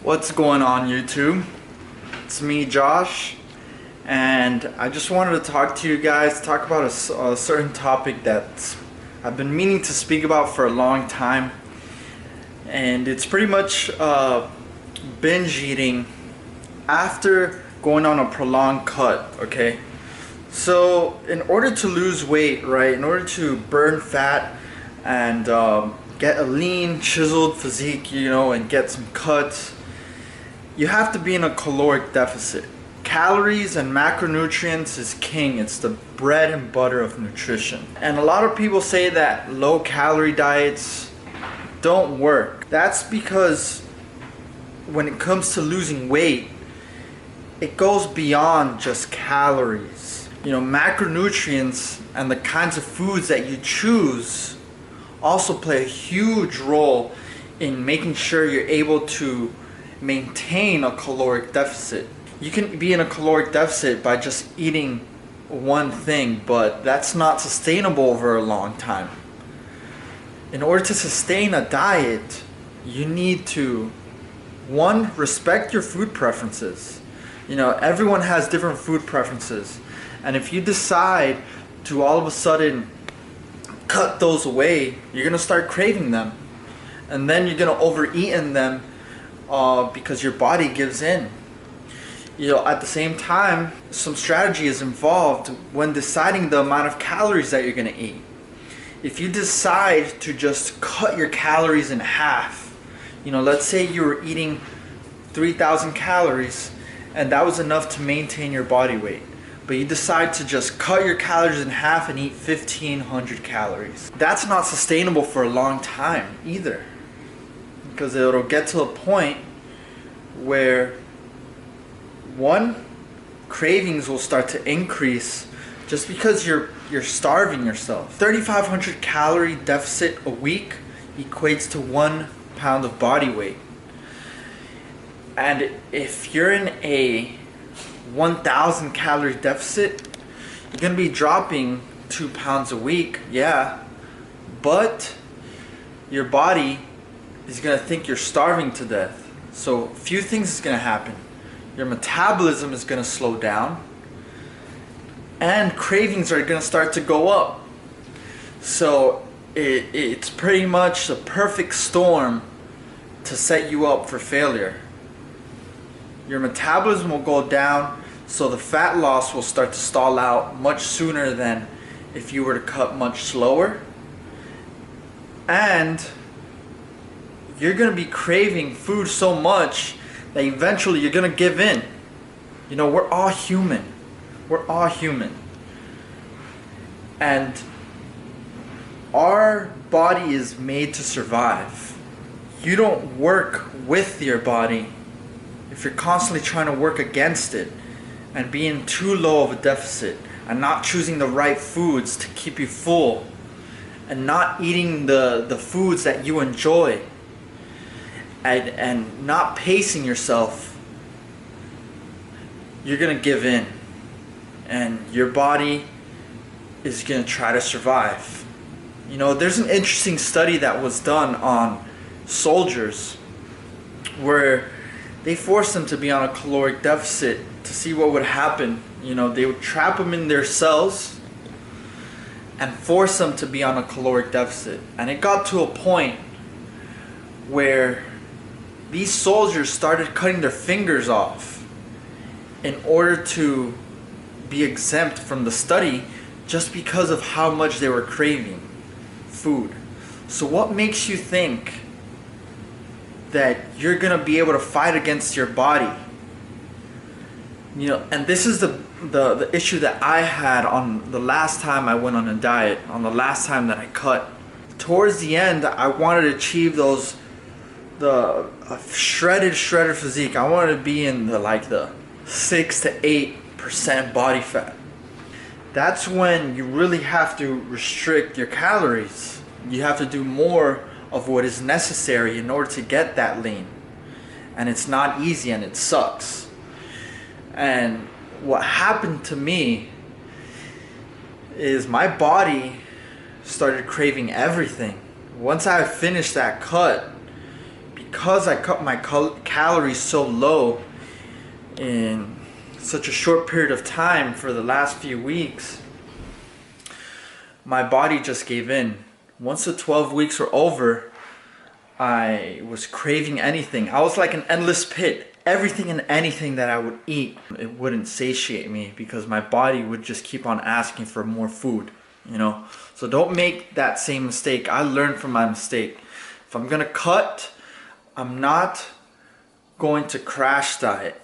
What's going on, YouTube? It's me, Josh, and I just wanted to talk to you guys, talk about a certain topic that I've been meaning to speak about for a long time, and it's pretty much binge eating after going on a prolonged cut, okay? So in order to lose weight, right, in order to burn fat and get a lean, chiseled physique, and get some cuts, you have to be in a caloric deficit. Calories and macronutrients is king. It's the bread and butter of nutrition. And a lot of people say that low calorie diets don't work. That's because when it comes to losing weight, it goes beyond just calories. Macronutrients and the kinds of foods that you choose also play a huge role in making sure you're able to maintain a caloric deficit. You can be in a caloric deficit by just eating one thing, but that's not sustainable over a long time. In order to sustain a diet, you need to, one, respect your food preferences. Everyone has different food preferences, and if you decide to all of a sudden cut those away, you're gonna start craving them, and then you're gonna overeat in them because your body gives in. At the same time, some strategy is involved when deciding the amount of calories that you're gonna eat. If you decide to just cut your calories in half, let's say you were eating 3,000 calories and that was enough to maintain your body weight, but you decide to just cut your calories in half and eat 1,500 calories. That's not sustainable for a long time either, because it'll get to a point where, one, cravings will start to increase just because you're starving yourself. 3,500 calorie deficit a week equates to 1 pound of body weight. And if you're in a 1,000 calorie deficit, you're gonna be dropping 2 pounds a week, yeah, but your body is gonna think you're starving to death. So a few things is gonna happen. Your metabolism is gonna slow down, and cravings are gonna start to go up. So it's pretty much a perfect storm to set you up for failure. Your metabolism will go down, so the fat loss will start to stall out much sooner than if you were to cut much slower. And you're gonna be craving food so much that eventually you're gonna give in. We're all human. We're all human. And our body is made to survive. You don't work with your body if you're constantly trying to work against it and being too low of a deficit and not choosing the right foods to keep you full and not eating the foods that you enjoy and not pacing yourself. You're gonna give in, and your body is gonna try to survive. There's an interesting study that was done on soldiers where they forced them to be on a caloric deficit to see what would happen. They would trap them in their cells and force them to be on a caloric deficit. And it got to a point where these soldiers started cutting their fingers off in order to be exempt from the study, just because of how much they were craving food. So what makes you think that you're gonna be able to fight against your body? And this is the issue that I had on the last time I went on a diet, on the last time that I cut. Towards the end, I wanted to achieve the shredded physique. I wanted to be in the 6 to 8% body fat. That's when you really have to restrict your calories. You have to do more of what is necessary in order to get that lean. And it's not easy, and it sucks. And what happened to me is my body started craving everything. Once I finished that cut, because I cut my calories so low in such a short period of time for the last few weeks, my body just gave in. Once the 12 weeks were over, I was craving anything. I was like an endless pit. Everything and anything that I would eat, it wouldn't satiate me because my body would just keep on asking for more food, you know? So don't make that same mistake. I learned from my mistake. If I'm gonna cut, I'm not going to crash diet,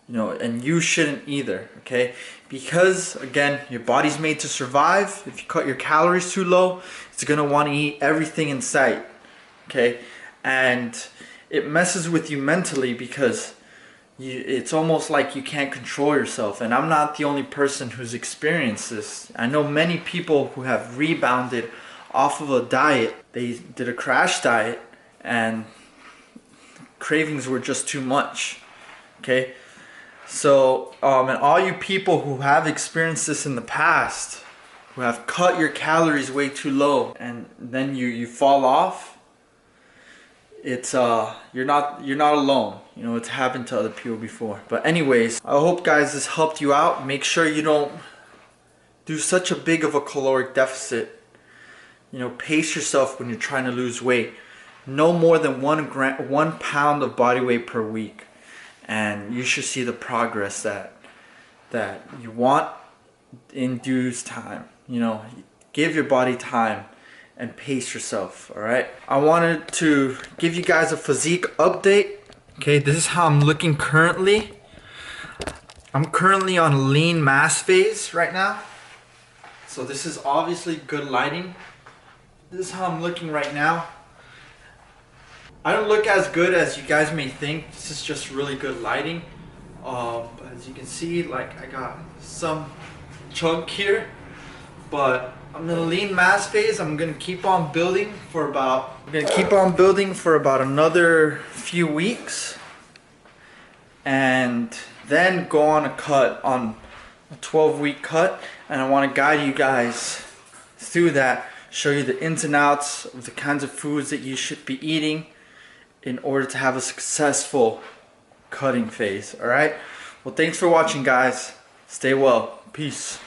you know, and you shouldn't either, okay? Because again, your body's made to survive. If you cut your calories too low, it's gonna want to eat everything in sight, okay? And it messes with you mentally because it's almost like you can't control yourself. And I'm not the only person who's experienced this. I know many people who have rebounded off of a diet. They did a crash diet and cravings were just too much, okay? So, and all you people who have experienced this in the past, who have cut your calories way too low and then you fall off, it's you're not alone. You know, it's happened to other people before. But anyways, I hope guys this helped you out. Make sure you don't do such a big of a caloric deficit. You know, pace yourself when you're trying to lose weight. No more than 1 pound of body weight per week, and you should see the progress that you want in due time. You know, give your body time and pace yourself, alright? I wanted to give you guys a physique update. Okay, this is how I'm looking currently. I'm currently on a lean mass phase right now. So this is obviously good lighting. This is how I'm looking right now. I don't look as good as you guys may think. This is just really good lighting. But as you can see, like I got some chunk here, but I'm in a lean mass phase. I'm gonna keep on building for about another few weeks, and then go on a 12-week cut. And I want to guide you guys through that, show you the ins and outs of the kinds of foods that you should be eating in order to have a successful cutting phase. All right. Well, thanks for watching, guys. Stay well. Peace.